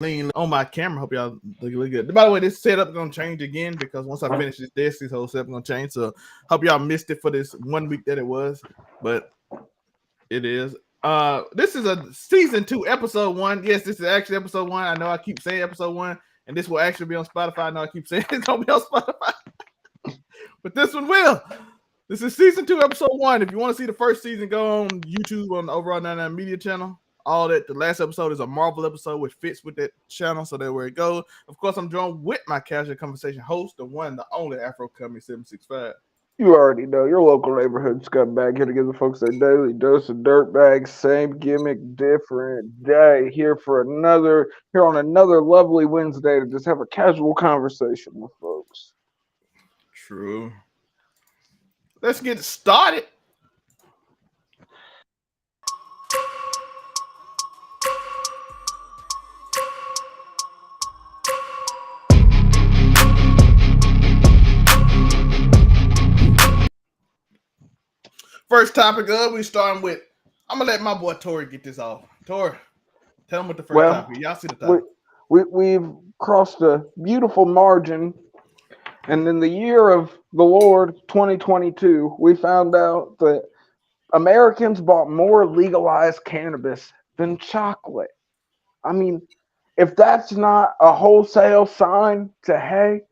lean on my camera. Hope y'all look good. By the way, this setup gonna change again because once I finish this whole setup gonna change. So hope y'all missed it for this 1 week that it was, but it is. This is a season 2, episode 1. Yes, this is actually episode 1. I know I keep saying episode 1, and this will actually be on Spotify. I know I keep saying it's gonna be on Spotify, but this one will. This is season 2, episode 1. If you want to see the first season, go on YouTube on the Overall 99 Media channel. All that. The last episode is a Marvel episode, which fits with that channel, so that's where it goes. Of course, I'm joined with my casual conversation host, the one, the only Afro Comedy 765. You already know your local neighborhood scumbag here to give the folks their daily dose of dirtbags. Same gimmick, different day. Here on another lovely Wednesday to just have a casual conversation with folks. True. Let's get started. First topic we starting with. I'm gonna let my boy Tori get this off. Tori, tell him what the first topic is. Y'all see the topic. We've crossed a beautiful margin, and in the year of the Lord 2022, we found out that Americans bought more legalized cannabis than chocolate. I mean, if that's not a wholesale sign to, hey,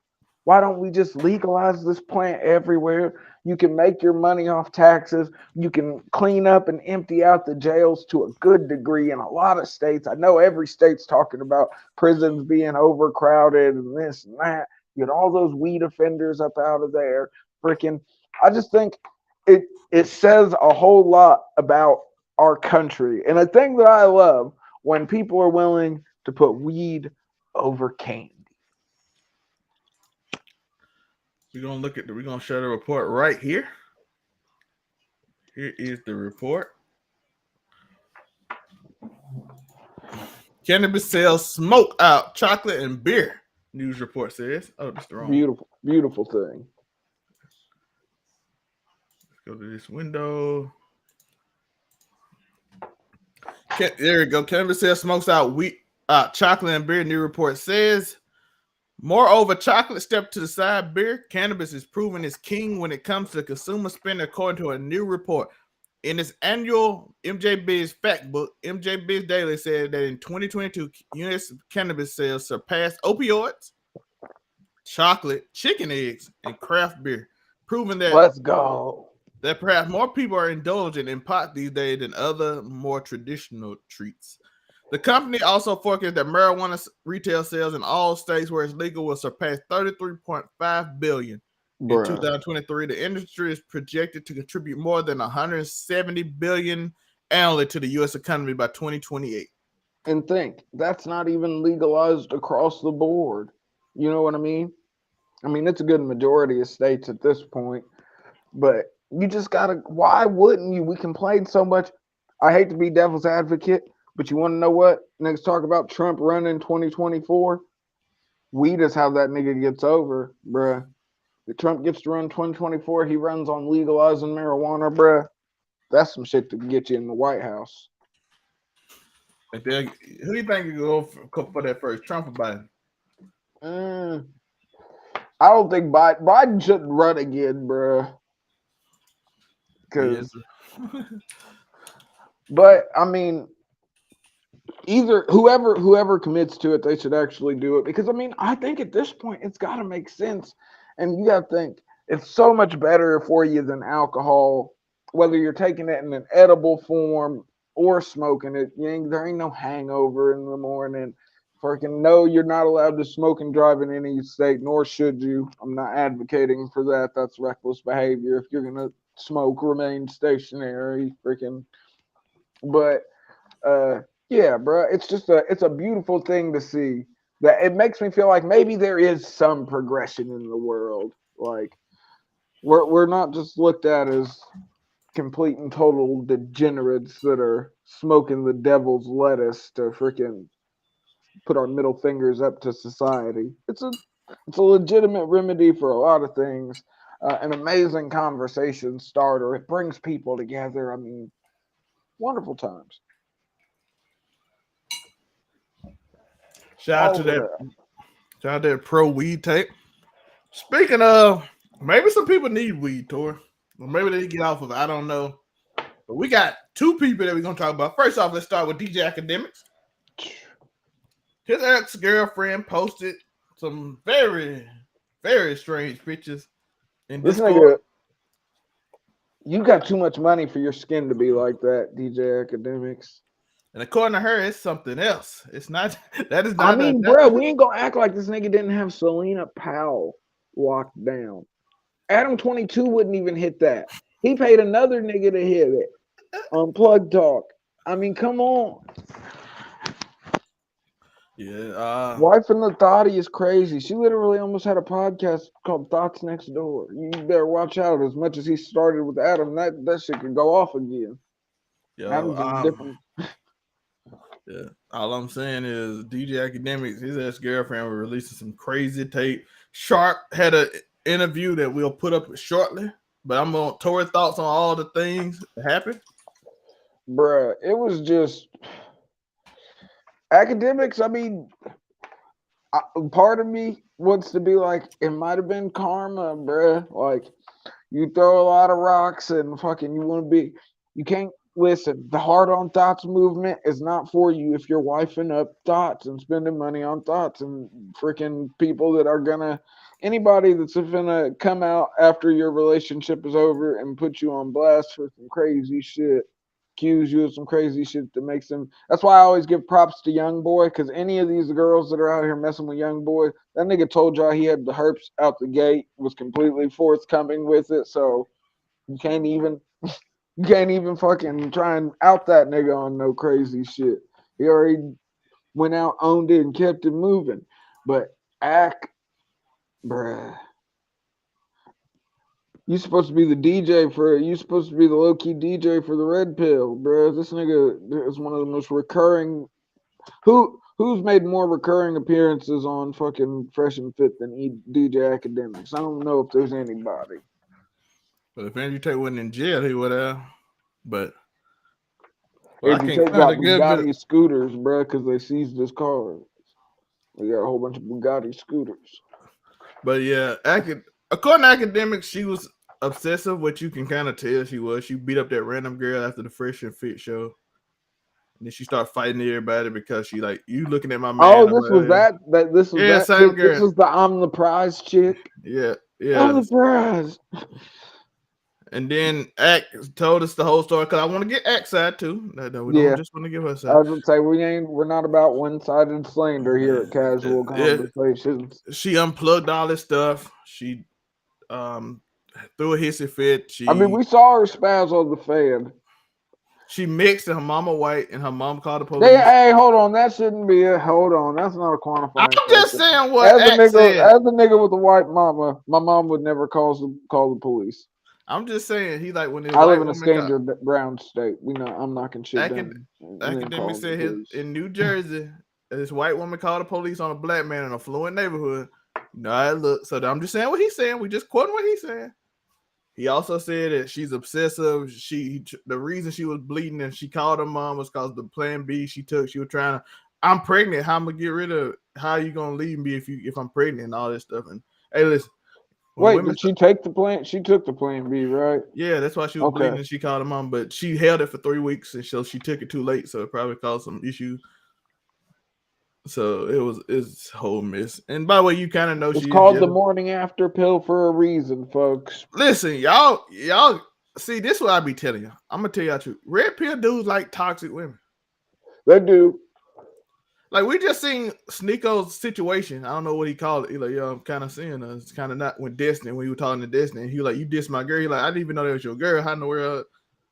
why don't we just legalize this plant everywhere? You can make your money off taxes. You can clean up and empty out the jails to a good degree in a lot of states. I know every state's talking about prisons being overcrowded and this and that. Get all those weed offenders up out of there. I just think it says a whole lot about our country. And a thing that I love when people are willing to put weed over candy. We're gonna share the report right here. Here is the report. Cannabis sales smoke out chocolate and beer. News report says. Oh, that's the wrong. Beautiful thing. Let's go to this window. There we go. Cannabis sales smokes out chocolate and beer. New report says. Moreover, chocolate stepped to the side. Beer, cannabis is proven its king when it comes to consumer spending, according to a new report. In its annual MJ Biz Fact Book, MJ Biz Daily said that in 2022, U.S. cannabis sales surpassed opioids, chocolate, chicken eggs, and craft beer, proving that let's go. That perhaps more people are indulging in pot these days than other more traditional treats. The company also forecasts that marijuana retail sales in all states where it's legal will surpass $33.5 billion in 2023. The industry is projected to contribute more than $170 billion annually to the U.S. economy by 2028. And think, that's not even legalized across the board. You know what I mean? I mean, it's a good majority of states at this point. But you just gotta, why wouldn't you? We complain so much. I hate to be devil's advocate, but you want to know what? Niggas talk about Trump running 2024. Weed is how that nigga gets over, bruh. If Trump gets to run 2024, he runs on legalizing marijuana, bruh. That's some shit to get you in the White House. Who do you think you go for that first, Trump or Biden? I don't think Biden shouldn't run again, bruh. Because, but I mean, either whoever commits to it, they should actually do it. Because I mean, I think at this point it's got to make sense, and you got to think it's so much better for you than alcohol, whether you're taking it in an edible form or smoking it. There ain't no hangover in the morning. Freaking no, you're not allowed to smoke and drive in any state, nor should you. I'm not advocating for that. That's reckless behavior. If you're gonna smoke, remain stationary. But yeah, bro, it's a beautiful thing to see. That it makes me feel like maybe there is some progression in the world. Like we're not just looked at as complete and total degenerates that are smoking the devil's lettuce to freaking put our middle fingers up to society. It's a legitimate remedy for a lot of things. An amazing conversation starter. It brings people together. I mean, wonderful times. Shout out All to of that. that. Shout out to that pro weed tape. Speaking of, maybe some people need weed, Tor. Or maybe they get off of it. I don't know. But we got two people that we're gonna talk about. First off, let's start with DJ Akademiks. His ex-girlfriend posted some very, very strange pictures in This Discord. nigga, you got too much money for your skin to be like that, DJ Academics. And according to her, it's something else. It's not that is I not mean, bro, we ain't gonna act like this nigga didn't have Selena Powell locked down. Adam 22 wouldn't even hit that. He paid another nigga to hit it on Plug Talk. I mean, come on. Yeah. Wife and the Thotty is crazy. She literally almost had a podcast called Thoughts Next Door. You better watch out. As much as he started with Adam, that shit could go off again. Adam's in a different. Yeah. All I'm saying is DJ Akademiks, his ex-girlfriend was releasing some crazy tape. Sharp had an interview that we'll put up shortly, but I'm gonna Tori thoughts on all the things that happened. Bruh, it was just Academics. I mean, part of me wants to be like, it might have been karma, bruh. Like, you throw a lot of rocks and fucking you want to be, you can't listen. The Hard on Thoughts movement is not for you if you're wifing up thoughts and spending money on thoughts and freaking people that are gonna, anybody that's gonna come out after your relationship is over and put you on blast for some crazy shit, accuse you of some crazy shit that makes them. That's why I always give props to Young Boy, because any of these girls that are out here messing with Young Boy, that nigga told y'all he had the herps out the gate, was completely forthcoming with it. So you can't even fucking try and out that nigga on no crazy shit. He already went out, owned it, and kept it moving. But bruh. You supposed to be the DJ for you supposed to be the low key DJ for the Red Pill, bro. This nigga is one of the most recurring. Who's made more recurring appearances on fucking Fresh and Fit than DJ Academics? I don't know if there's anybody. But if Andrew Tate wasn't in jail, he would have. But Andrew Tate got Bugatti scooters, bro, because they seized his car. We got a whole bunch of Bugatti scooters. But yeah, according to Academics, she was obsessive, which you can kind of tell she was. She beat up that random girl after the Fresh and Fit show. And then she started fighting everybody because she like, you looking at my man. Oh, this was that this was yeah, that same girl. This was the I'm the prize chick. Yeah. I'm the prize. And then Ack told us the whole story because I want to get Ack's side too. No, we don't just want to give her side. I was gonna say we're not about one-sided slander here at Casual Conversations. She unplugged all this stuff. She threw a hissy fit. I mean, we saw her spaz on the fan. She mixed and her mama white and her mom called the police. Hey, hold on. That shouldn't be it. Hold on. That's not a quantifying. I'm just saying what as a nigga with a white mama, my mom would never call the police. I'm just saying he like when I live in a standard brown state. I'm knocking shit down. Academics said in New Jersey, this white woman called the police on a black man in a affluent neighborhood. Look. So I'm just saying what he's saying. We just quoting what he's saying. He also said that she's obsessive. The reason she was bleeding and she called her mom was because the plan B she took. She was trying to, I'm pregnant. How I'm gonna get rid of? How are you gonna leave me if I'm pregnant and all this stuff? And hey, listen. Wait, did she take the plan? She took the plan B, right? Yeah, that's why she was bleeding and she called her mom. But she held it for 3 weeks and so she took it too late, so it probably caused some issues. So it's a whole mess. And by the way, you kind of know it's called the morning after pill for a reason, folks. Listen, y'all see this is what I be telling you. I'm gonna tell y'all truth. Red pill dudes like toxic women. They do. Like we just seen Sneako's situation. I don't know what he called it. He like, yo, I'm kind of seeing us. It's kind of not when Destiny, when you were talking to Destiny, and he like, you dissed my girl. He like, I didn't even know that was your girl. How in the world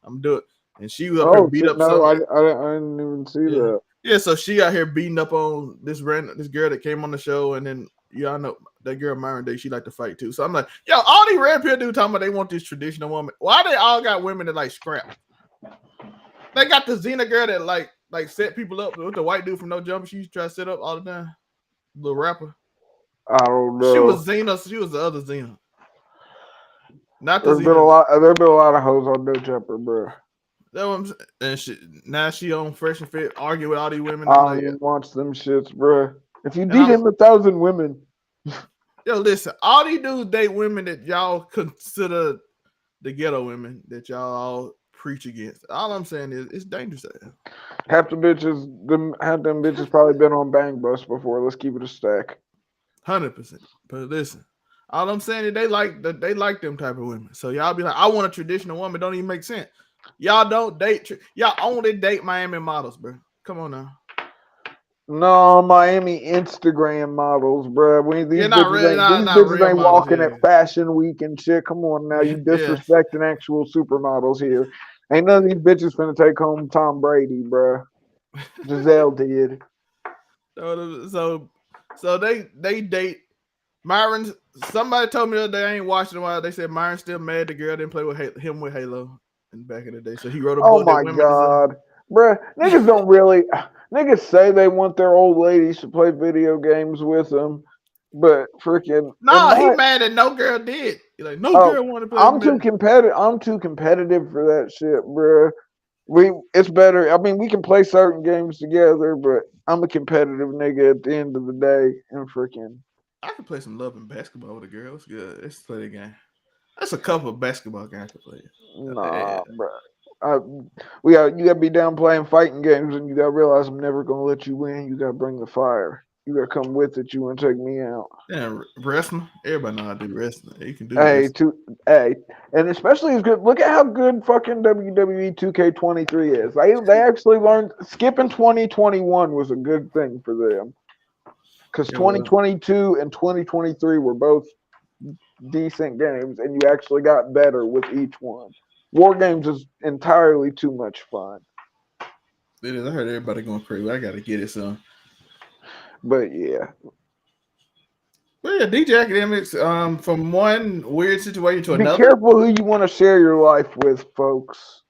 I'm doing? And she was up here beat up. No, I didn't even see that. Yeah, so she out here beating up on this girl that came on the show, and then y'all know that girl Myron Day, she like to fight too. So I'm like, yo, all these red pill dudes talking about they want this traditional woman. Why they all got women that like scrap? They got the Xena girl that like set people up with the white dude from No Jumper. She used to try to set up all the time. The rapper. I don't know. She was Xena. She was the other Xena. Not the There's Xena. There's been a lot of hoes on No Jumper, bro. That one, and now she on Fresh and Fit, argue with all these women. I don't even watch them shits, bro. If you DM 1,000 women, yo, listen, all these dudes date women that y'all consider the ghetto women that y'all all preach against. All I'm saying is it's dangerous. half them bitches probably been on Bang Bus before. Let's keep it a stack. 100%. But listen, all I'm saying is they like them type of women. So y'all be like, I want a traditional woman. Don't even make sense. Y'all don't date. Y'all only date Miami models, bro. Come on now. No, Miami Instagram models, bro. These Not bitches real ain't models. walking at Fashion Week and shit. Come on now, you Yes. disrespecting actual supermodels here. Ain't none of these bitches finna take home Tom Brady, bro. Giselle did. So they date Myron. Somebody told me the other day, I ain't watching a while. They said Myron's still mad the girl didn't play with him with Halo back in the day. So he wrote a Oh book that my women deserve. god, bro. Niggas don't really. Niggas say they want their old ladies to play video games with them, but freaking. No, he mad that no girl did. He's like, no girl want to play. I'm too competitive. I'm too competitive for that shit, bro. It's better. I mean, we can play certain games together, but I'm a competitive nigga at the end of the day, and freaking. I can play some love and basketball with a girl. It's good. Let's play the game. That's a couple of basketball games to play. Nah, bro. You gotta be down playing fighting games, and you gotta realize I'm never gonna let you win. You gotta bring the fire. You gotta come with it. You wanna take me out? Yeah, wrestling. Everybody know how to do wrestling. You can do Hey, this. and especially as good. Look at how good fucking WWE 2K23 is. They actually learned skipping 2021 was a good thing for them, because 2022 and 2023 were both decent games, and you actually got better with each one. War Games is entirely too much fun. It is. I heard everybody going crazy. I gotta get it, son. But yeah. But yeah, DJ Academics, from one weird situation to another. Be careful who you want to share your life with, folks.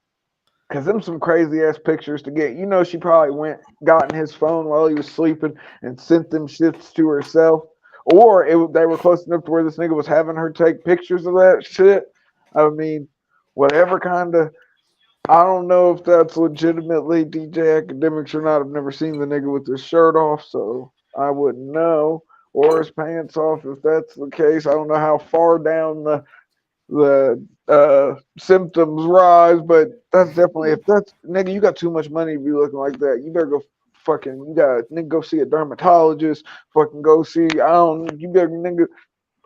Because them some crazy ass pictures to get. You know, she probably got in his phone while he was sleeping and sent them shits to herself. Or they were close enough to where this nigga was having her take pictures of that shit. I mean, whatever kind of. I don't know if that's legitimately DJ Academics or not. I've never seen the nigga with his shirt off, so I wouldn't know. Or his pants off, if that's the case. I don't know how far down the symptoms rise, but that's definitely, if that's nigga, you got too much money to be looking like that. You better go fucking, you gotta nigga go see a dermatologist, fucking go see, you better nigga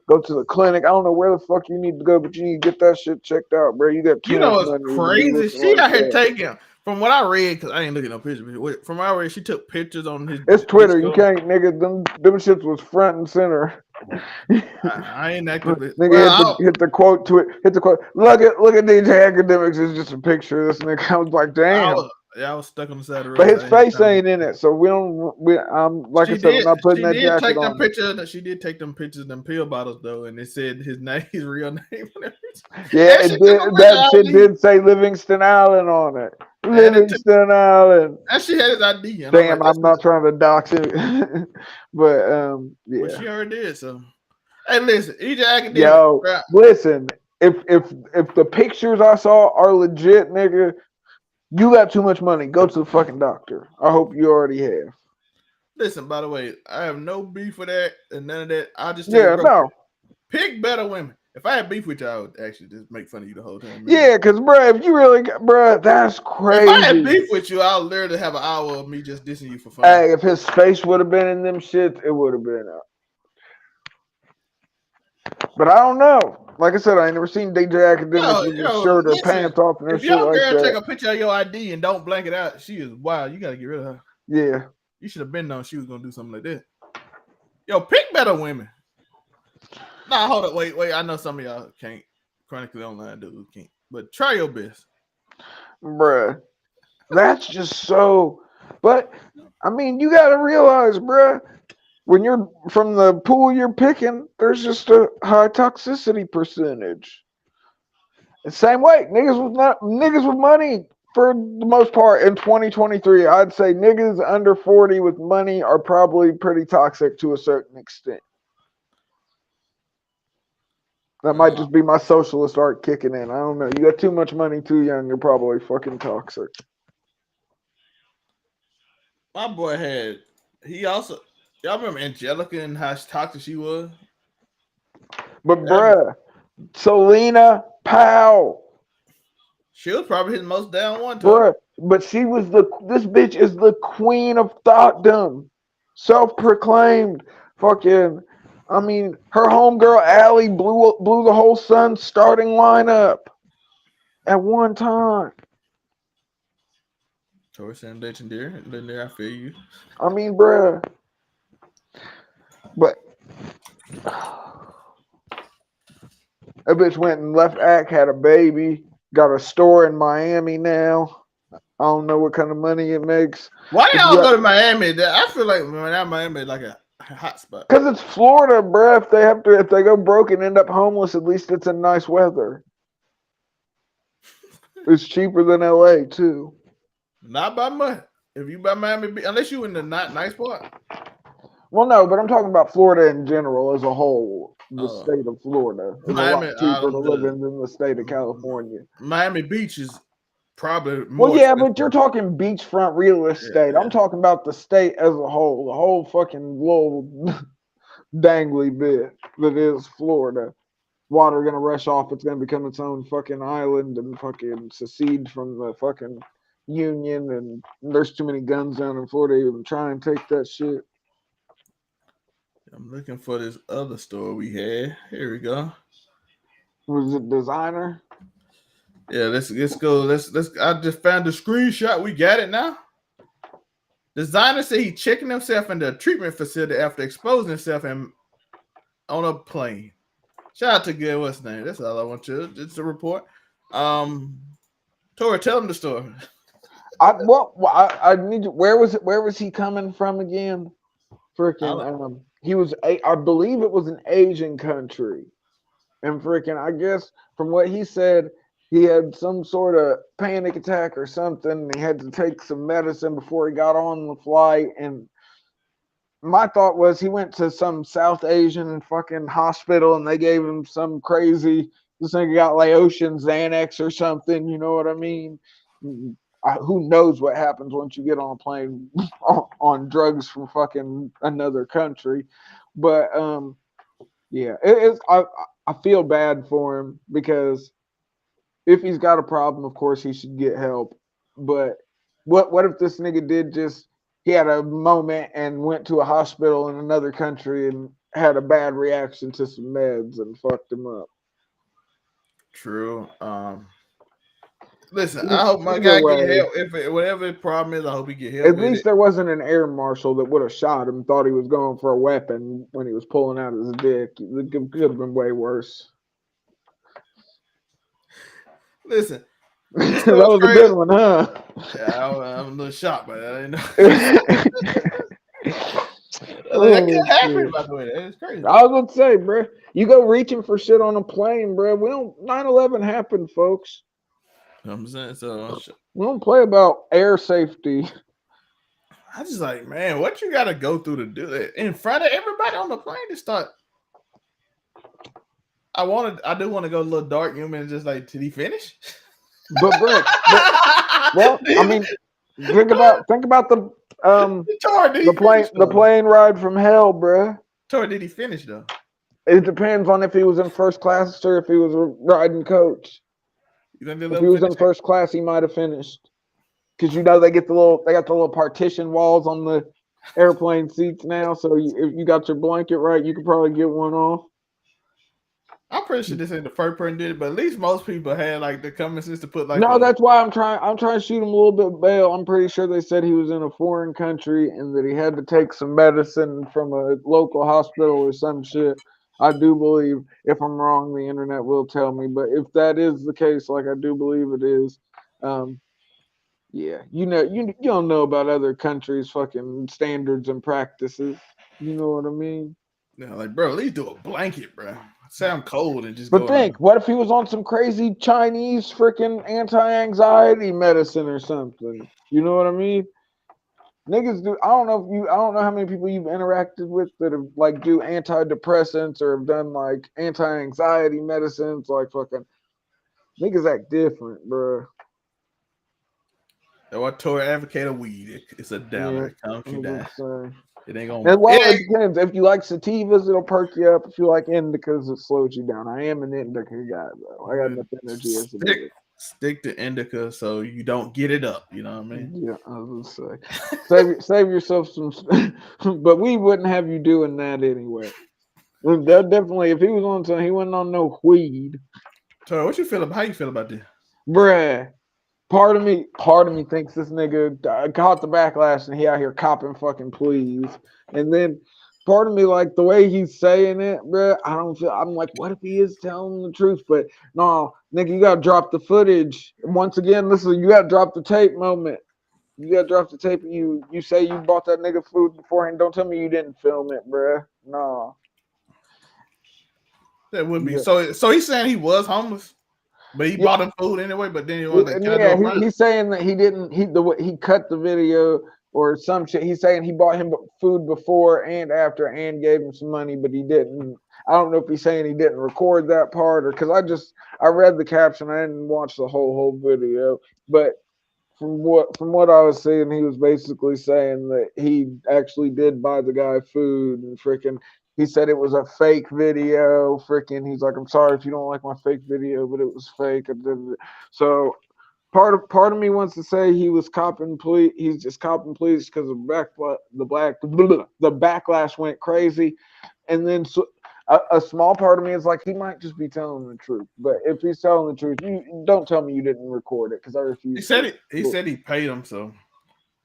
go to the clinic. I don't know where the fuck you need to go, but you need to get that shit checked out, bro. You got too much money to be crazy. looking She like out here that. taking, from what I read, because I ain't looking no pictures. From what I read, she took pictures on his. It's Twitter. You can't, nigga. Them shits was front and center. I ain't actively. Nigga, hit the quote to it. Hit the quote. Look at DJ Academics. It's just a picture of this nigga. I was like, damn. I was stuck on the side of the road. But his face ain't in it, so we don't. Like I said, I'm not putting that jacket on. She did take them pictures of them pill bottles though, and it said his name, his real name. Yeah, that shit did say Livingston Island on it. Livingston Island. And she had his ID. And damn, I'm not trying to dox it, but yeah. But she already did. So, hey, listen, DJ Academics. Yo, listen. If the pictures I saw are legit, nigga, you got too much money. Go to the fucking doctor. I hope you already have. Listen, by the way, I have no beef with that and none of that. I just pick better women. If I had beef with you, I would actually just make fun of you the whole time. Yeah, because, bro, if you really, bro, that's crazy. If I had beef with you, I'll literally have an hour of me just dissing you for fun. Hey, if his face would have been in them shits, it would have been up. But I don't know. Like I said, I ain't never seen DJ Academics with his shirt or pants off and shit like that. If your girl take a picture of your ID and don't blank it out, she is wild. You got to get rid of her. Yeah. You should have been known she was going to do something like that. Yo, pick better women. Nah, hold up. Wait. I know some of y'all can't. Chronically Online dudes can't. But try your best. Bruh. That's just so. But, I mean, you got to realize, bruh, when you're from the pool you're picking, there's just a high toxicity percentage. The same way, niggas with money for the most part in 2023, I'd say niggas under 40 with money are probably pretty toxic to a certain extent. That might just be my socialist art kicking in. I don't know. You got too much money too young, you're probably fucking toxic. My boy he also, Y'all remember Angelica and how toxic she was? But That, bruh, Selena Powell, she was probably his most down one, Tori. bruh. But this bitch is the queen of thoughtdom, self-proclaimed. Fucking, I mean, her homegirl Allie blew the whole Suns starting lineup at one time. Tori saying legendary. I feel you. I mean, bruh. But that bitch went and left Act, had a baby, got a store in Miami now. I don't know what kind of money it makes. Why But they you all got, go to Miami? I feel like Miami is like a hot spot. because it's Florida, bruh. If they go broke and end up homeless, at least it's in nice weather. It's cheaper than LA too. Not by much. If you buy Miami, unless you in the not nice part. Well, no, but I'm talking about Florida in general as a whole. The Uh, state of Florida is a lot Miami cheaper to Island, live in than the state of California. Miami Beach is probably Well, more yeah, but you're expensive. talking beachfront real estate. Yeah, I'm talking about the state as a whole, the whole fucking little dangly bit that is Florida. Water gonna rush off. It's gonna become its own fucking island and fucking secede from the fucking union. And there's too many guns down in Florida to even try and take that shit. I'm looking for this other store we had. Here we go. Was it designer? Yeah, let's go. Let's. I just found the screenshot. We got it now. Designer said he checking himself in the treatment facility after exposing himself on a plane. Shout out to Good. What's his name? That's all I want to. It's a report. Tori, tell him the story. I need to, where was it? Where was he coming from again? Freaking he was I believe it was an Asian country. And freaking, I guess from what he said, he had some sort of panic attack or something. He had to take some medicine before he got on the flight. And my thought was he went to some South Asian fucking hospital and they gave him some crazy, this thing got Laotian Xanax or something. You know what I mean? Who knows what happens once you get on a plane on drugs from fucking another country. But yeah, it's I feel bad for him because if he's got a problem, of course he should get help. But what if this nigga did just he had a moment and went to a hospital in another country and had a bad reaction to some meds and fucked him up? True. Listen, I hope my Either guy get way, help. Whatever the problem is, I hope he get help at with least it. there wasn't an air marshal that would have shot him. Thought he was going for a weapon when he was pulling out his dick. It could have been way worse. Listen, this That story's was a crazy. good one, huh? Yeah, I'm a little shocked by that. I didn't know. That Oh could happen, shit! by the way. That is crazy. I was gonna say, bro, you go reaching for shit on a plane, bro. We don't. 9/11 happened, folks. You know what I'm saying? So We don't play about air safety. I just like, man, what you gotta go through to do that in front of everybody on the plane to start. I do want to go a little dark human and just like, did he finish? But bro, well, I mean, think about Tor, did he finish the though? plane ride from hell, bro. Tor, did he finish though? It depends on if he was in first class or if he was riding coach. You think they'll If ever he was finish in it? first class, he might have finished. Because they got the little partition walls on the airplane seats now. So if you got your blanket right, you could probably get one off. I'm pretty sure this ain't the first person did it, but at least most people had like the common sense to put like No, a. that's why I'm trying to shoot him a little bit bail. I'm pretty sure they said he was in a foreign country and that he had to take some medicine from a local hospital or some shit. I do believe, if I'm wrong, the internet will tell me. But if that is the case, like I do believe it is, um, yeah, you don't know about other countries' fucking standards and practices. You know what I mean? Like, bro, at least do a blanket, bro. Sound cold and just But go think, what if he was on some crazy Chinese freaking anti-anxiety medicine or something? You know what I mean? Niggas do. I don't know how many people you've interacted with that have like do antidepressants or have done like anti-anxiety medicines. Like fucking niggas act different, bro. That what Tori advocate of weed. It's a Yeah, downer. It calms I you was down. gonna say. It ain't gonna. And well, It it depends. If you like sativas, it'll perk you up. If you like indicas, it slows you down. I am an indica guy, though. I got enough energy as it is. stick to indica so you don't get it up. You know what I mean? Yeah, I was gonna say, save yourself some, but we wouldn't have you doing that anyway. That definitely, if he was on something, he wasn't on no weed, So, what you feel about? How you feel about this? bruh. Part of me thinks this nigga caught the backlash and he out here copping fucking pleas, and then part of me like the way he's saying it, bruh. I don't feel. I'm like, what if he is telling the truth? But no, nigga, you gotta drop the footage. Once again, listen, you gotta drop the tape moment. You gotta drop the tape. You say you bought that nigga food beforehand. Don't tell me you didn't film it, bruh. No. That would be Yeah. so. He's saying he was homeless, but he Yeah. bought him food anyway. But then he was like, "Can I do Yeah, a prank?" he's saying that he didn't. He cut the video or some shit. He's saying he bought him food before and after and gave him some money, but he didn't. I don't know if he's saying he didn't record that part or because I read the caption. I didn't watch the whole video, but from what I was seeing, he was basically saying that he actually did buy the guy food and freaking. He said it was a fake video. Freaking, he's like, I'm sorry if you don't like my fake video, but it was fake. So part of me wants to say he was copping plea. He's just copping pleas because the backlash went crazy, and then a small part of me is like he might just be telling the truth. But if he's telling the truth, you don't tell me you didn't record it because I refuse. He said it. He said he paid him. So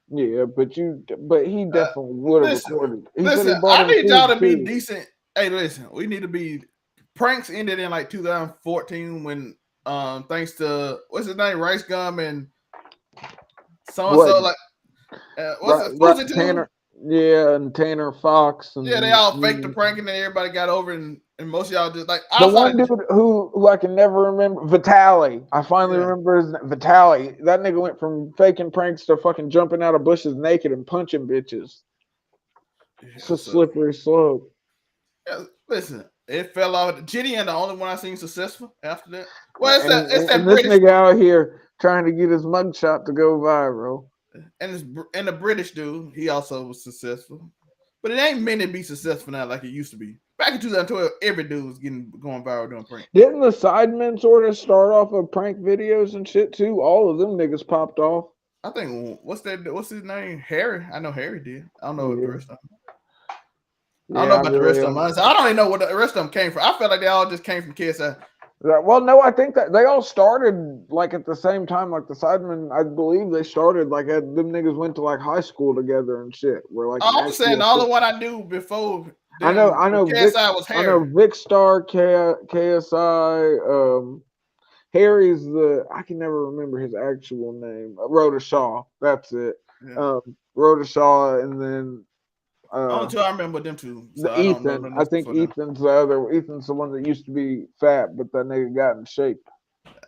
yeah, but he definitely would have listen, recorded. He said he listen. bought I him need y'all food to be too. decent. Hey, listen. We need to be. Pranks ended in like 2014 when, thanks to what's his name, Rice Gum and so and so What? like, what's it, Fuji Tube? Tanner, yeah, and Tanner Fox Yeah, they and all faked the prank and then everybody got over and most of y'all just like the outside. one dude who I can never remember, Vitali. I finally Yeah, remember his name, Vitali. That nigga went from faking pranks to fucking jumping out of bushes naked and punching bitches. It's yeah. a So slippery slope. yeah, listen, it fell off. Giddy and the only one I seen successful after that. Well, it's that it's And that this British nigga out here trying to get his mugshot to go viral. and the British dude. He also was successful, but it ain't many be successful now like it used to be. Back in 2012, every dude was going viral doing prank. Didn't the Sidemen sort of start off of prank videos and shit too? All of them niggas popped off. I think what's that? What's his name? Harry. I know Harry did. I don't know what the Yeah, rest of them. I don't know yeah, I about the really rest of them. don't. I don't even know what the rest of them came from. I felt like they all just came from KSI. Well, no, I think that they all started like at the same time. Like the Sidemen, I believe they started like them niggas went to like high school together and shit. Were like an I'm just saying actual. the only one I knew before I know, them I with know Vic, KSI was I know Harry. Vic Star, KSI. Harry's I can never remember his actual name. Rhoda Shaw, that's it. Yeah. Rhoda Shaw, and then Only two I remember them two. the So I don't know Ethan. nothing I else think before them. Ethan's the other. Ethan's the one that used to be fat, but that nigga got in shape.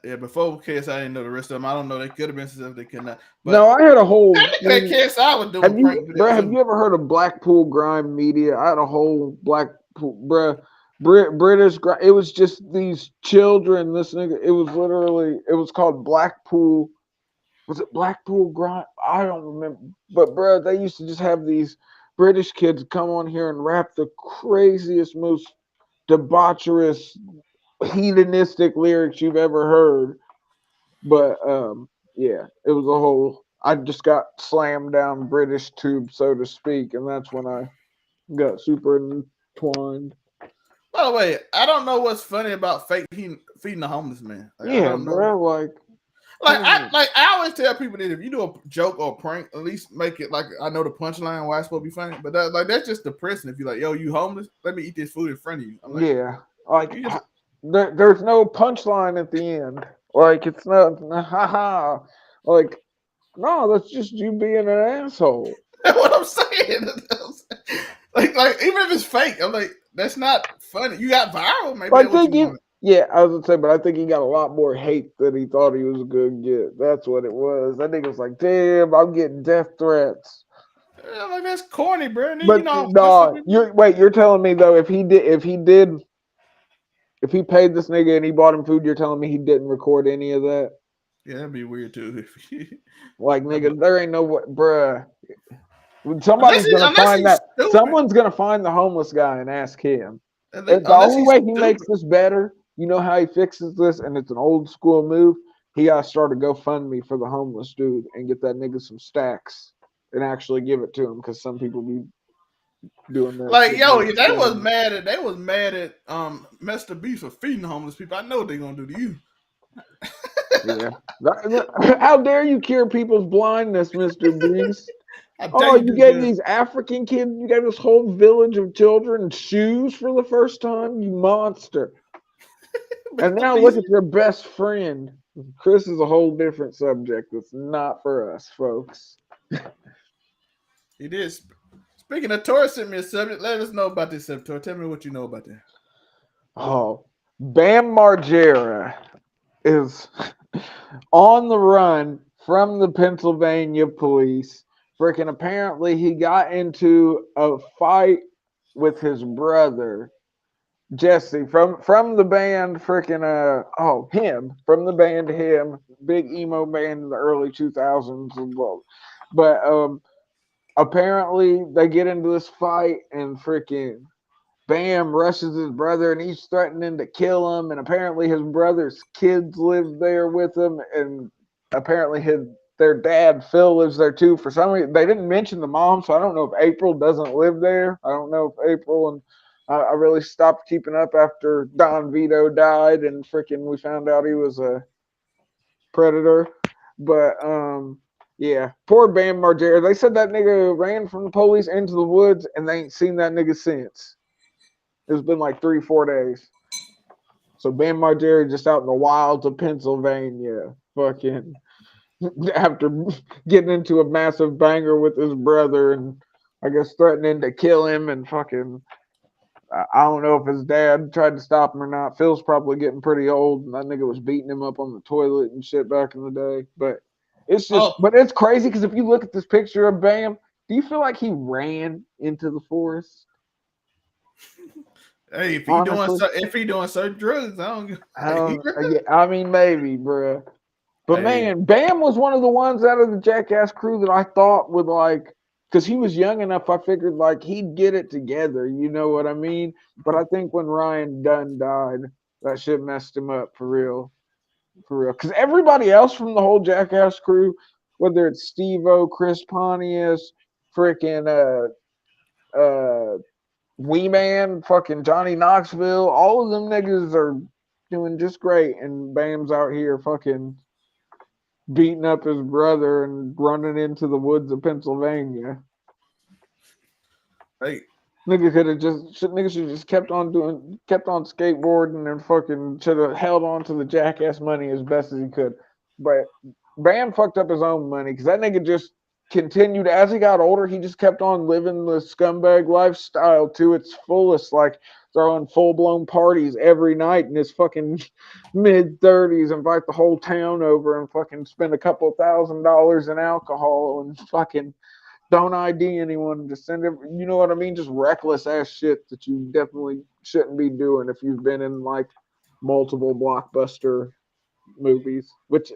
Yeah, before KSI, I didn't know the rest of them. I don't know. They could have been successful. They could not. No, But I had a whole technically, thing. KSI was doing Have you, prank bro? videos Have too. you ever heard of Blackpool Grime Media? I had a whole Blackpool, bruh, British. It was just these children. This nigga. It was literally. It was called Blackpool. Was it Blackpool Grime? I don't remember. But bruh, they used to just have these British kids come on here and rap the craziest, most debaucherous, hedonistic lyrics you've ever heard. But yeah, it was a whole. I just got slammed down British tube, so to speak, and that's when I got super entwined. By the way, I don't know what's funny about feeding the homeless man. Like, I Yeah, don't know. bro. Like, Like I always tell people that if you do a joke or a prank, at least make it like I know the punchline why it's supposed to be funny. But that's just depressing. If you're like, yo, you homeless, let me eat this food in front of you. I'm like, yeah, like you just there's no punchline at the end. Like it's not, haha. Like no, that's just you being an asshole. that's what I'm saying. like even if it's fake, I'm like, that's not funny. You got viral, maybe I that's what think you he, wanted. yeah, I was gonna say, but I think he got a lot more hate than he thought he was gonna get. That's what it was. I think it was like, damn, I'm getting death threats. Yeah, like that's corny, bro. And then But no, you're telling me though, if he paid this nigga and he bought him food, you're telling me he didn't record any of that? yeah, that'd be weird too. Like, nigga, there ain't no what, bruh. Somebody's gonna unless find he's that. stupid. Someone's gonna find the homeless guy and ask him. The Unless only he's way he stupid. makes this better, you know how he fixes this, and it's an old school move. He gotta start a GoFundMe for the homeless dude and get that nigga some stacks and actually give it to him because some people be doing that Like, shit. yo, By they was scamming. mad at Mr. B for feeding homeless people. I know what they gonna do to you. Yeah. How dare you cure people's blindness, Mr. Beast? I dare Oh, you you do gave good. these African kids, you gave this whole village of children shoes for the first time, you monster. And Mr. now B. look at your best friend. Chris is a whole different subject. It's not for us, folks. He did. Speaking of Tori sent me a subject. Let us know about this subject. Tori, tell me what you know about that. Oh, Bam Margera is on the run from the Pennsylvania police. Freaking apparently he got into a fight with his brother Jesse from the band freaking him from the band him big emo band in the early 2000s but apparently they get into this fight and freaking Bam rushes his brother and he's threatening to kill him. And apparently his brother's kids live there with him. And apparently their dad, Phil, lives there too. For some reason, they didn't mention the mom. So I don't know if April doesn't live there. I don't know if April and I really stopped keeping up after Don Vito died and freaking we found out he was a predator. But yeah, poor Bam Margera. They said that nigga ran from the police into the woods and they ain't seen that nigga since. It's been like 3-4 days. So Bam Margera just out in the wilds of Pennsylvania, fucking after getting into a massive banger with his brother and I guess threatening to kill him and fucking. I don't know if his dad tried to stop him or not. Phil's probably getting pretty old, and that nigga was beating him up on the toilet and shit back in the day. But Oh, it's crazy because if you look at this picture of Bam, do you feel like he ran into the forest? hey, Honestly, if he doing certain drugs, I don't. I don't. Yeah, I mean, maybe, bro. But Hey, man, Bam was one of the ones out of the Jackass crew that I thought would like, because he was young enough. I figured like he'd get it together. You know what I mean? But I think when Ryan Dunn died, that shit messed him up for real. Because everybody else from the whole Jackass crew, whether it's Steve-O, Chris Pontius, freaking Wee Man, fucking Johnny Knoxville, all of them niggas are doing just great, and Bam's out here fucking beating up his brother and running into the woods of Pennsylvania. hey, Nigga should just kept on skateboarding and fucking should have held on to the Jackass money as best as he could. But Bam fucked up his own money because that nigga just continued as he got older. He just kept on living the scumbag lifestyle to its fullest, like throwing full blown parties every night in his fucking mid-30s, invite the whole town over and fucking spend a couple $1,000s in alcohol and fucking don't ID anyone, just send it. You know what I mean? Just reckless ass shit that you definitely shouldn't be doing if you've been in like multiple blockbuster movies. Which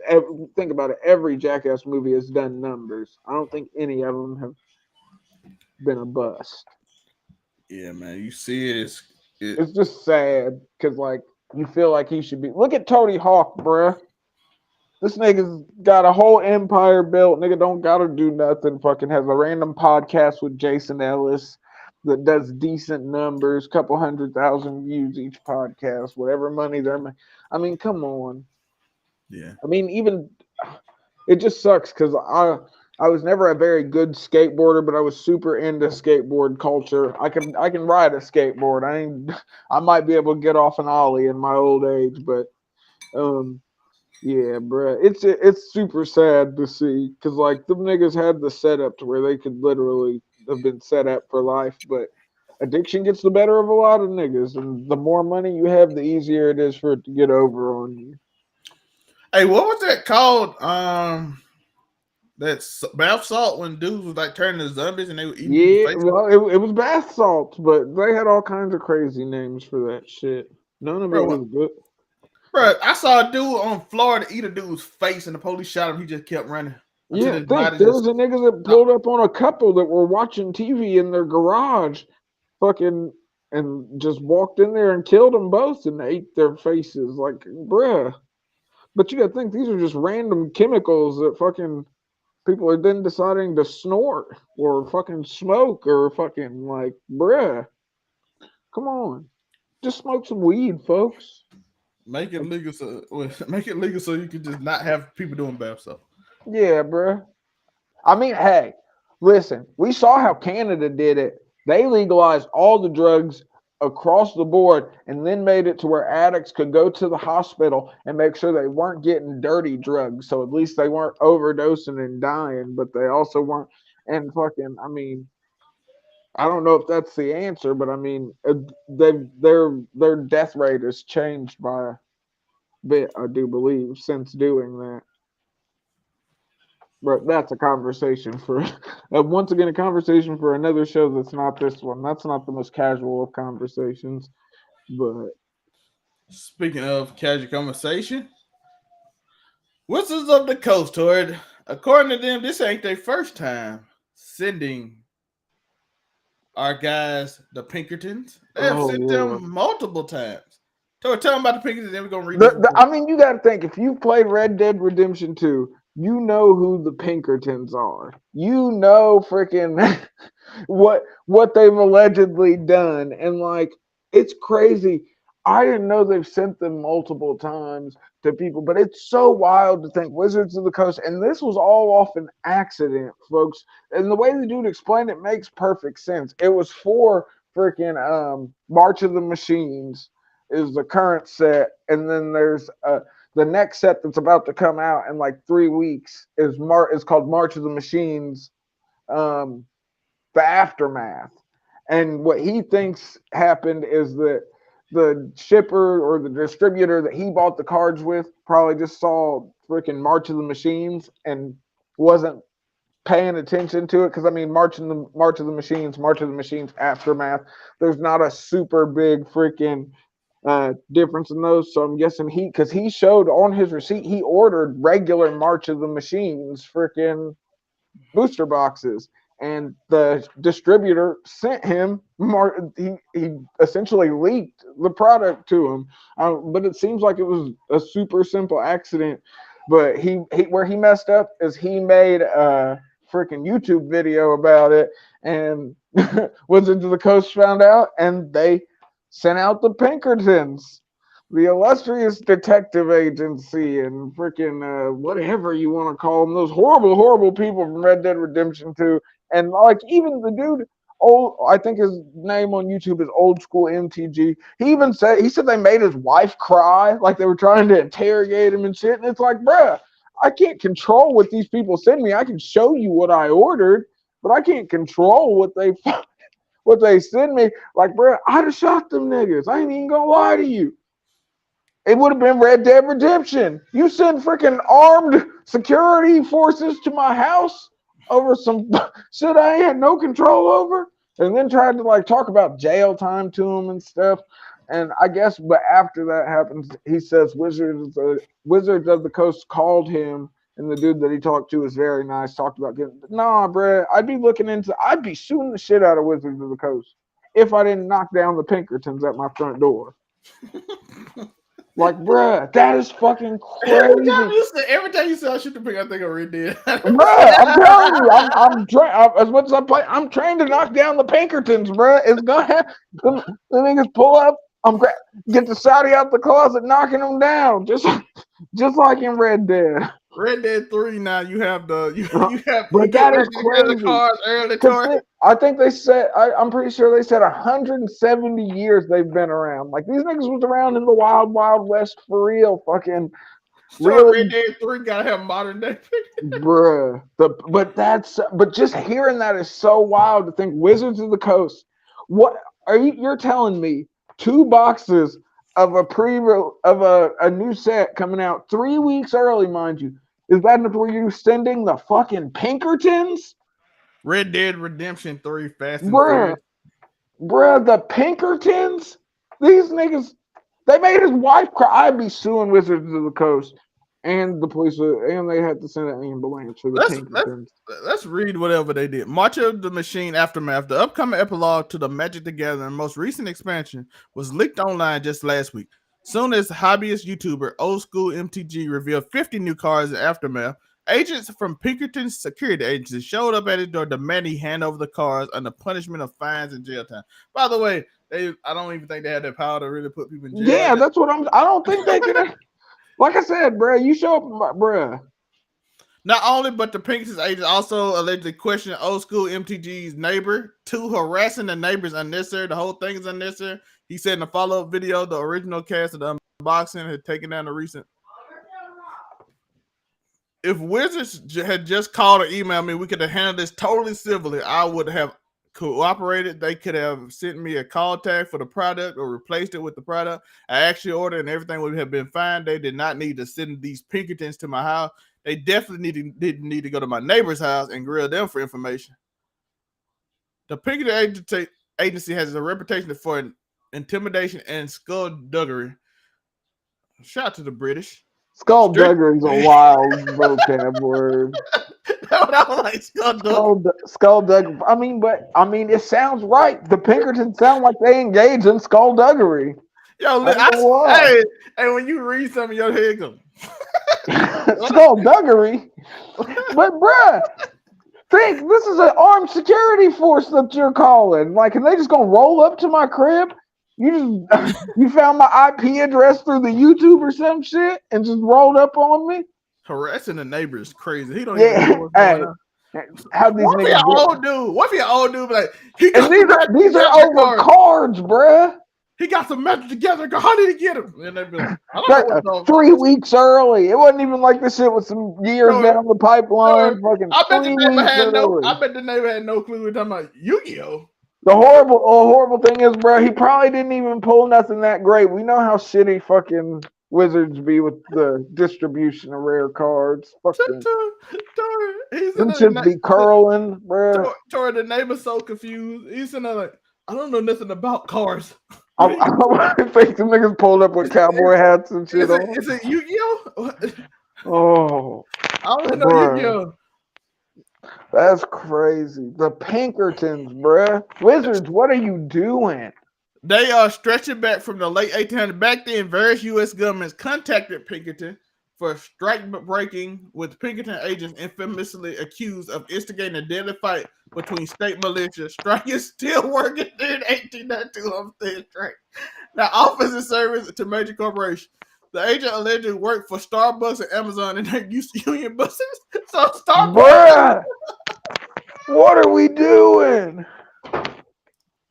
think about it, every Jackass movie has done numbers. I don't think any of them have been a bust. yeah, man, you see it. It's just sad because like you feel like he should be. Look at Tony Hawk, bruh. This nigga's got a whole empire built. Nigga don't gotta do nothing. Fucking has a random podcast with Jason Ellis that does decent numbers, couple 100,000 views each podcast, whatever money they're making. I mean, come on. Yeah. I mean, even it just sucks because I was never a very good skateboarder, but I was super into skateboard culture. I can ride a skateboard. I might be able to get off an ollie in my old age, but um yeah, bro, it's super sad to see because like them niggas had the setup to where they could literally have been set up for life, but addiction gets the better of a lot of niggas, and the more money you have, the easier it is for it to get over on you. Hey, what was that called? That bath salt when dudes was like turning to zombies and they were eating people's Yeah, face. well, it was bath salts, but they had all kinds of crazy names for that shit. None of it Bro, was good. bro, I saw a dude on Florida eat a dude's face and the police shot him. He just kept running. until Yeah, his think body there just was a nigga that stopped. pulled up on a couple that were watching TV in their garage, fucking, and just walked in there and killed them both and ate their faces. Like, bruh. But you gotta think these are just random chemicals that fucking people are then deciding to snort or fucking smoke or fucking like, bruh. Come on, just smoke some weed, folks. Make it legal so make it legal so you can just not have people doing bad stuff. Yeah, bruh. I mean, hey, listen, we saw how Canada did it. They legalized all the drugs across the board and then made it to where addicts could go to the hospital and make sure they weren't getting dirty drugs. So at least they weren't overdosing and dying, but they also weren't. And fucking, I mean, I don't know if that's the answer, but I mean, their death rate has changed by a bit, I do believe, since doing that. But that's a conversation for once again a conversation for another show that's not this one. That's not the most casual of conversations, but Speaking of casual conversation, Wizards of the Coast, Tord. According to them, this ain't their first time sending our guys the Pinkertons. They have oh sent lord. them multiple times. Tord, tell them about the Pinkertons, then we're gonna read this I report. mean, you got to think if you played Red Dead Redemption 2, you know who the Pinkertons are. You know freaking what they've allegedly done, and like it's crazy. I didn't know they've sent them multiple times to people, but it's so wild to think Wizards of the Coast, and this was all off an accident, folks. And the way the dude explained it makes perfect sense. It was for freaking March of the Machines is the current set, and then there's the next set that's about to come out in like 3 weeks is called March of the Machines, um, the aftermath. And what he thinks happened is that the shipper or the distributor that he bought the cards with probably just saw freaking March of the Machines and wasn't paying attention to it because I mean March of the Machines aftermath. There's not a super big freaking difference in those. So I'm guessing because he showed on his receipt he ordered regular March of the Machines freaking booster boxes, and the distributor sent him he essentially leaked the product to him. But it seems like it was a super simple accident. But he where he messed up is he made a freaking YouTube video about it, and Wizards of the Coast found out, and they sent out the Pinkertons, the illustrious detective agency, and freaking whatever you want to call them, those horrible, horrible people from Red Dead Redemption 2. And like even the dude, I think his name on YouTube is Old School MTG. He said they made his wife cry, like they were trying to interrogate him and shit. And it's like, bruh, I can't control what these people send me. I can show you what I ordered, but I can't control what they send me. Like, bruh, I'd have shot them niggas. I ain't even gonna lie to you. It would have been Red Dead Redemption. You send freaking armed security forces to my house over some shit I had no control over, and then tried to like talk about jail time to him and stuff. And I guess, but after that happens, he says Wizards of the Coast called him, and the dude that he talked to was very nice. Talked about getting, nah, bruh, I'd be shooting the shit out of Wizards of the Coast if I didn't knock down the Pinkertons at my front door. Like, bruh, that is fucking crazy. Every time you say I shoot the pig, I think I already did. Bruh, I'm telling you, I'm trying as much as I play. I'm trained to knock down the Pinkertons, bruh. It's gonna happen. The niggas pull up. Get the Saudi out the closet, knocking them down, just like in Red Dead. Red Dead 3. Now you have you But get that ready is to get in the crazy. cars early, Because Tori. I think they said, I'm pretty sure they said 170 years they've been around. Like these niggas was around in the wild, wild west for real. Fucking So really. Red Dead 3 gotta have modern day. Bruh. But just hearing that is so wild to think Wizards of the Coast. What are you're telling me 2 boxes of a new set coming out 3 weeks early, mind you. Is that enough for you sending the fucking Pinkertons? Red Dead Redemption 3 Fast and Bruh, Furious. the Pinkertons? These niggas, they made his wife cry. I'd be suing Wizards of the Coast. and the police and they had to send an ambulance for the Pinkertons. Let's read whatever they did. March of the Machine Aftermath. The upcoming epilogue to the Magic the Gathering most recent expansion was leaked online just last week. Soon as hobbyist YouTuber Old School MTG revealed 50 new cards in Aftermath, agents from Pinkerton's security agency showed up at his door demanding he hand over the cards under punishment of fines and jail time. By the way, I don't even think they had the power to really put people in jail. Yeah, that's what I don't think they can. Like I said, bro, you show up, bro. Not only, but the Pinkerton's agent also allegedly questioned Old School MTG's neighbor, harassing the neighbors unnecessary. The whole thing is unnecessary. He said in a follow-up video, the original cast of the unboxing had taken down the recent. If Wizards had just called or emailed me, we could have handled this totally civilly. I would have cooperated. They could have sent me a call tag for the product or replaced it with the product I actually ordered, and everything would have been fine. They did not need to send these Pinkertons to my house. They definitely didn't need to go to my neighbor's house and grill them for information. The Pinkerton agency has a reputation for intimidation and skullduggery. Shout out to the British. Skullduggery is a wild vocab word. I was like skullduggery. I mean, it sounds right. The Pinkertons sound like they engage in skullduggery. Yo, hey, when you read something, your head goes. Skullduggery. But bruh, think this is an armed security force that you're calling. Like, are they just gonna roll up to my crib? You found my IP address through the YouTube or some shit and just rolled up on me? Harassing the neighbor is crazy. He don't even know what's going on. How these what if niggas old dude? What if your old dude be like, these are over cards, bruh. He got some Magic together. How did he get him? And they be like, I don't know 3 weeks early. It wasn't even like this shit was some years down the pipeline. Fucking I bet 3 weeks early. I bet the neighbor had no clue. We're talking about Yu-Gi-Oh. The horrible thing is, bro, he probably didn't even pull nothing that great. We know how shitty fucking Wizards be with the distribution of rare cards. Fucking them shits be curling, bro. Tori, the neighbor's so confused. He's in there like, I don't know nothing about cards. I think the niggas pulled up with cowboy hats and shit on. Is it Yu-Gi-Oh? Oh, I don't know Yu-Gi-Oh. That's crazy. The Pinkertons, bruh. Wizards, what are you doing? They are stretching back from the late 1800s. Back then, various U.S. governments contacted Pinkerton for strike breaking, with Pinkerton agents infamously accused of instigating a deadly fight between state militia. Strike is still working in 1892 on state strike. Now, offers and service to major corporations. The agent allegedly worked for Starbucks and Amazon and their union buses. So Starbucks. Bruh, what are we doing?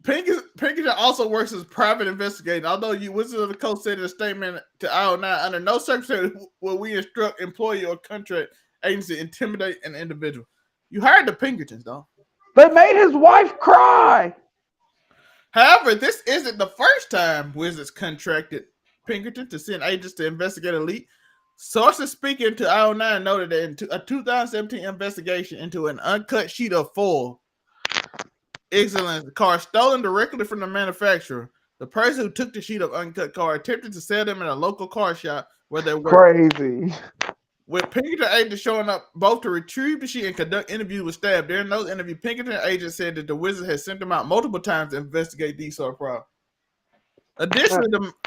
Pinkerton also works as private investigator. Although Wizards of the Coast said in a statement to IO9, under no circumstances will we instruct employee or contract agency to intimidate an individual. You hired the Pinkertons, though. They made his wife cry. However, this isn't the first time Wizards contracted Pinkerton to send agents to investigate a leak. Sources speaking to IO9 noted that in a 2017 investigation into an uncut sheet of foil, excellent card stolen directly from the manufacturer, the person who took the sheet of uncut card attempted to sell them in a local card shop where they were. Crazy. With Pinkerton agents showing up both to retrieve the sheet and conduct interviews with staff. During those interviews, Pinkerton agents said that the Wizards had sent them out multiple times to investigate these sort of problems. Additionally,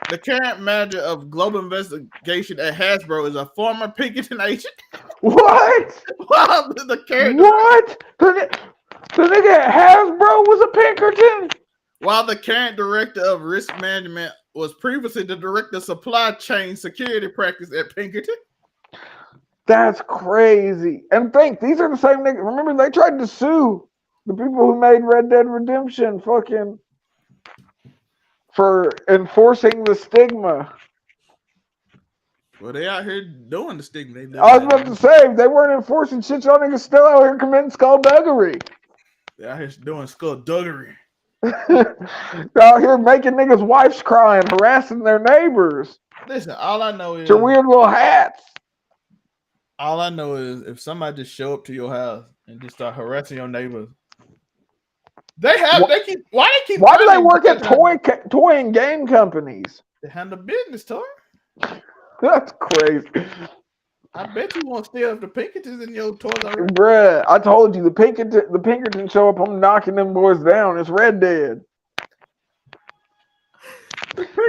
the current manager of global investigation at Hasbro is a former Pinkerton agent. What? Wow, the current what? The nigga at Hasbro was a Pinkerton? While the current director of risk management was previously the director of supply chain security practice at Pinkerton. That's crazy. And these are the same niggas. Remember, they tried to sue the people who made Red Dead Redemption fucking for enforcing the stigma. Well, they out here doing the stigma. I was about to say, they weren't enforcing shit. Y'all niggas still out here committing skullduggery. They out here doing skullduggery. Out here making niggas' wives cry and harassing their neighbors. Listen, all I know is your weird little hats. All I know is if somebody just show up to your house and just start harassing your neighbors, why do they work at toy and game companies? They handle business, Tor. That's crazy. I bet you won't steal the Pinkertons in your Toys R Us. Bruh, I told you the Pinkerton show up. I'm knocking them boys down. It's Red Dead.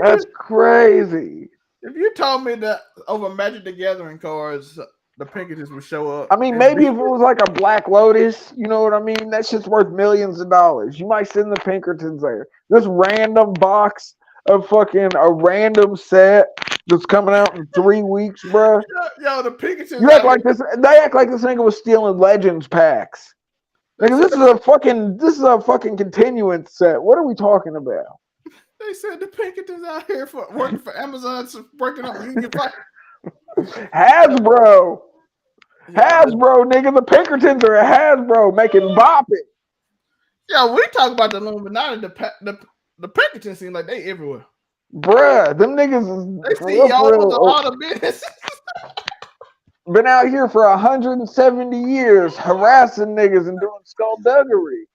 That's crazy. If you told me that over Magic the Gathering cards, the Pinkertons would show up. I mean, maybe if it was like a Black Lotus, you know what I mean? That shit's worth millions of dollars. You might send the Pinkertons there. This random box of fucking a random set that's coming out in 3 weeks, bro. Yo, the Pinkertons. You act like this. They act like this nigga was stealing Legends packs. Nigga, this is a fucking continuance set. What are we talking about? They said the Pinkertons out here for working for Amazon, working up Union Fight. Hasbro, nigga. The Pinkertons are a Hasbro making bop it. Yeah, we talk about the Illuminati. The Pinkertons seem like they everywhere. Bruh, them niggas they see y'all with all the business. Been out here for 170 years harassing niggas and doing skullduggery.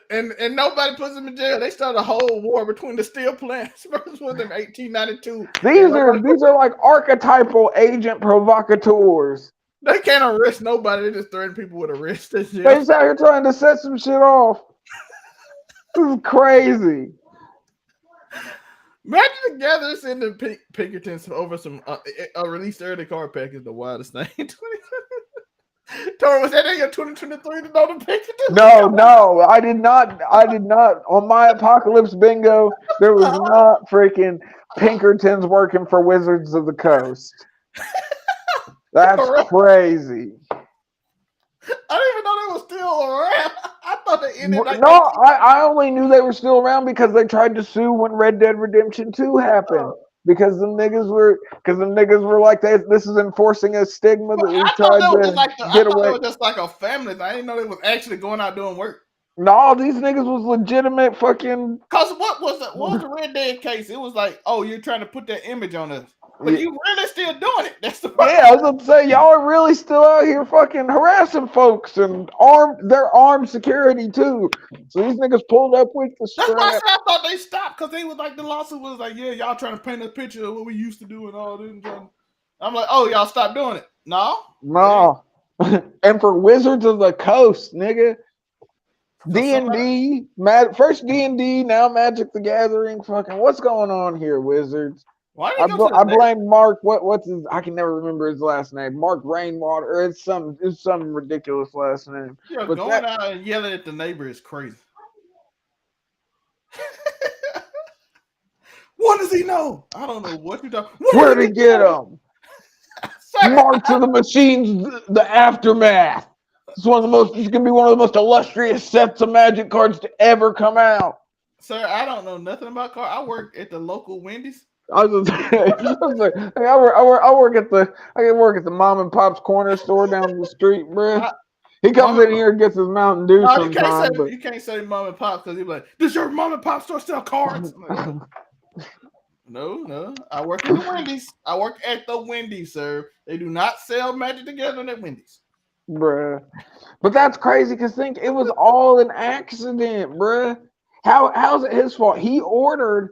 And nobody puts them in jail. They started a whole war between the steel plants versus them 1892. These are like archetypal agent provocateurs. They can't arrest nobody. They just threaten people with arrest. They just out here trying to set some shit off. This is crazy. Magic the Gathering send the Pinkertons over some released early card pack is the wildest thing. Tori, was that in your 2023 to know the Pinkertons? No, I did not. On my apocalypse bingo, there was not freaking Pinkertons working for Wizards of the Coast. That's crazy. I didn't even know they were still around. I thought they ended. I only knew they were still around because they tried to sue when Red Dead Redemption 2 happened. Because them niggas were like, this is enforcing a stigma that we tried to get away. It was just like a family thing. I didn't know they was actually going out doing work. No, these niggas was legitimate fucking. Cause what was the Red Dead case? It was like, oh, you're trying to put that image on us, but you really still doing it. That's the problem. Yeah, I was gonna say y'all are really still out here fucking harassing folks and they're armed security too. So these niggas pulled up with the strap. That's why I thought they stopped because they was like the lawsuit was like, yeah, y'all trying to paint a picture of what we used to do and all this. I'm like, oh, y'all stop doing it. No. And for Wizards of the Coast, nigga. D&D, first D&D, now Magic the Gathering. Fucking, what's going on here, Wizards? I blame Mark. What's his? I can never remember his last name. Mark Rainwater. Or it's some ridiculous last name. Yeah, but going out and yelling at the neighbor is crazy. What does he know? I don't know what you talking. Where'd he get him? March of the Machines, the Aftermath. It's gonna be one of the most illustrious sets of Magic cards to ever come out. Sir, I don't know nothing about cards. I work at the local Wendy's. I work at the mom and pop's corner store down the street, bro. He comes in here and gets his Mountain Dew sometimes. You can't say mom and pop because he's like, does your mom and pop store sell cards? Like, no. I work at the Wendy's. I work at the Wendy's, sir. They do not sell Magic together at Wendy's. Bruh. But that's crazy because think it was all an accident, bruh. How's it his fault? He ordered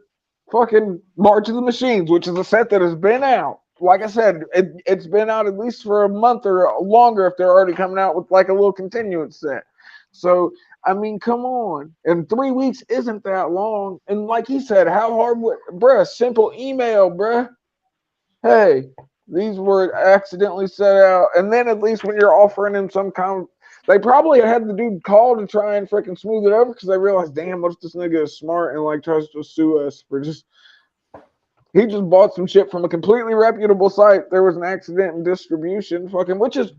fucking March of the Machines, which is a set that has been out. Like I said, it's been out at least for a month or longer if they're already coming out with like a little continuance set. So, I mean, come on. And 3 weeks isn't that long. And like he said, how hard would, bruh, simple email, bruh. Hey, these were accidentally set out. And then at least when you're offering him some kind of, they probably had the dude call to try and freaking smooth it over because they realized, damn, what if this nigga is smart and like tries to sue us for he just bought some shit from a completely reputable site. There was an accident in distribution, fucking, which is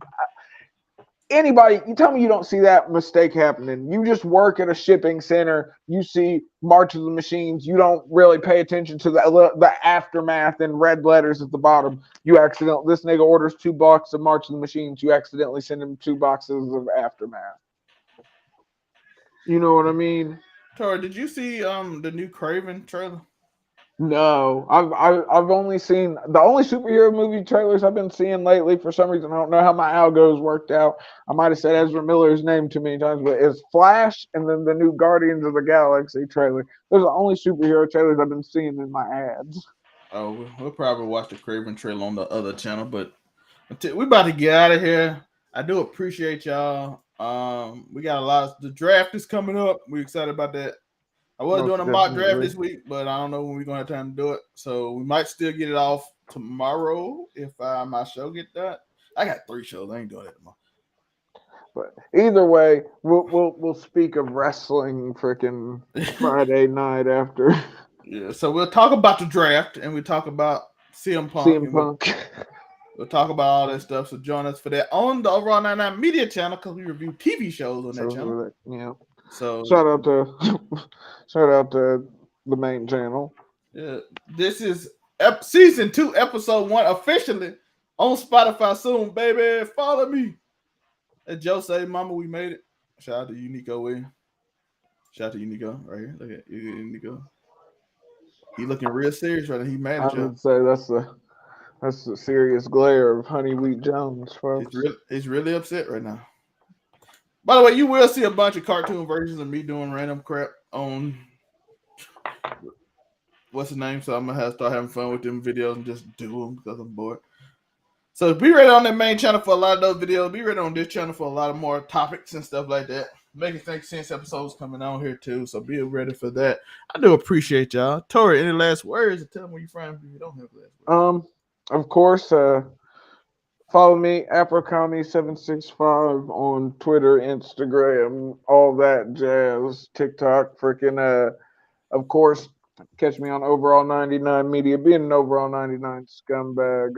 anybody. You tell me you don't see that mistake happening. You just work at a shipping center. You see March of the Machines. You don't really pay attention to the aftermath in red letters at the bottom. This nigga orders 2 boxes of March of the Machines. You accidentally send him 2 boxes of aftermath. You know what I mean? Tori, did you see the new Craven trailer? No, I've only seen the only superhero movie trailers I've been seeing lately. For some reason, I don't know how my algo's worked out. I might have said Ezra Miller's name too many times, but it's Flash and then the new Guardians of the Galaxy trailer. Those are the only superhero trailers I've been seeing in my ads. Oh, we'll probably watch the Craven trailer on the other channel, but We about to get out of here. I do appreciate y'all. We got a lot. The draft is coming up. We're excited about that. I was doing a mock draft this week, but I don't know when we're gonna have time to do it. So we might still get it off tomorrow if my show get that. I got 3 shows. I ain't doing it tomorrow. But either way, we'll speak of wrestling freaking Friday night after. Yeah, so we'll talk about the draft and we talk about CM Punk. We'll talk about all that stuff. So join us for that on the Overall 99 Media channel because we review TV shows on that channel. Yeah. So shout out to the main channel. Yeah, this is season 2, episode 1, officially on Spotify soon, baby. Follow me. As Joe say, "Mama, we made it." Shout out to Uniqo. Shout out to Uniqo right here. Look at Uniqo. He looking real serious right now. He mad at you. I would say that's the serious glare of Honey Wheat Jones, folks. He's really upset right now. By the way, you will see a bunch of cartoon versions of me doing random crap on what's the name? So I'm gonna start having fun with them videos and just do them because I'm bored. So be ready on that main channel for a lot of those videos. Be ready on this channel for a lot of more topics and stuff like that. Making Think Sense episodes coming on here too. So be ready for that. I do appreciate y'all. Tori, any last words? Or tell them where you from if you don't have last words. Of course, follow me, AfroCounty765 on Twitter, Instagram, all that jazz, TikTok, freaking of course, catch me on Overall 99 Media, being an Overall 99 scumbag.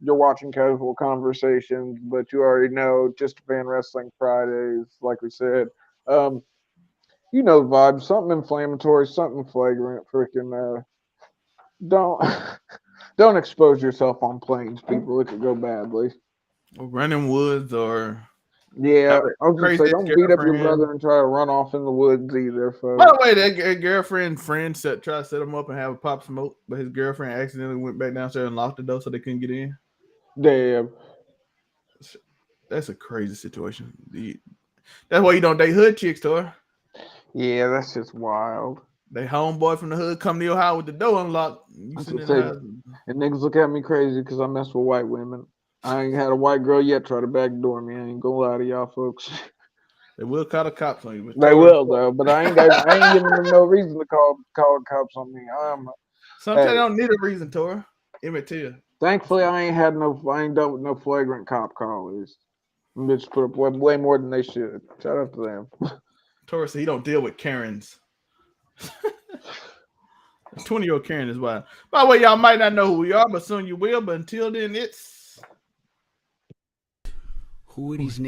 You're watching Casual Conversations, but you already know, Just a Fan Wrestling Fridays, like we said. You know the vibe, something inflammatory, something flagrant, freaking don't expose yourself on planes, people. It could go badly. Or running woods or yeah, I was gonna say, don't beat up your brother and try to run off in the woods either, folks. By the way, that friend tried to set him up and have a pop smoke, but his girlfriend accidentally went back downstairs and locked the door so they couldn't get in. Damn. That's a crazy situation. That's why you don't date hood chicks, Tor. Yeah, that's just wild. They homeboy from the hood come to your house with the door unlocked. And niggas look at me crazy because I mess with white women. I ain't had a white girl yet try to backdoor me. I ain't gonna lie to y'all folks. They will call the cops on you. They will though, but I ain't giving them no reason to call the cops on me. Sometimes they don't need a reason, Tor. Emmett Till. Thankfully, I ain't dealt with no flagrant cop calls. Bitch put up way more than they should. Shout out to them. Tor said he don't deal with Karens. 20-year-old Karen is wild. By the way, y'all might not know who we are, but soon you will. But until then, it's who are these niggas?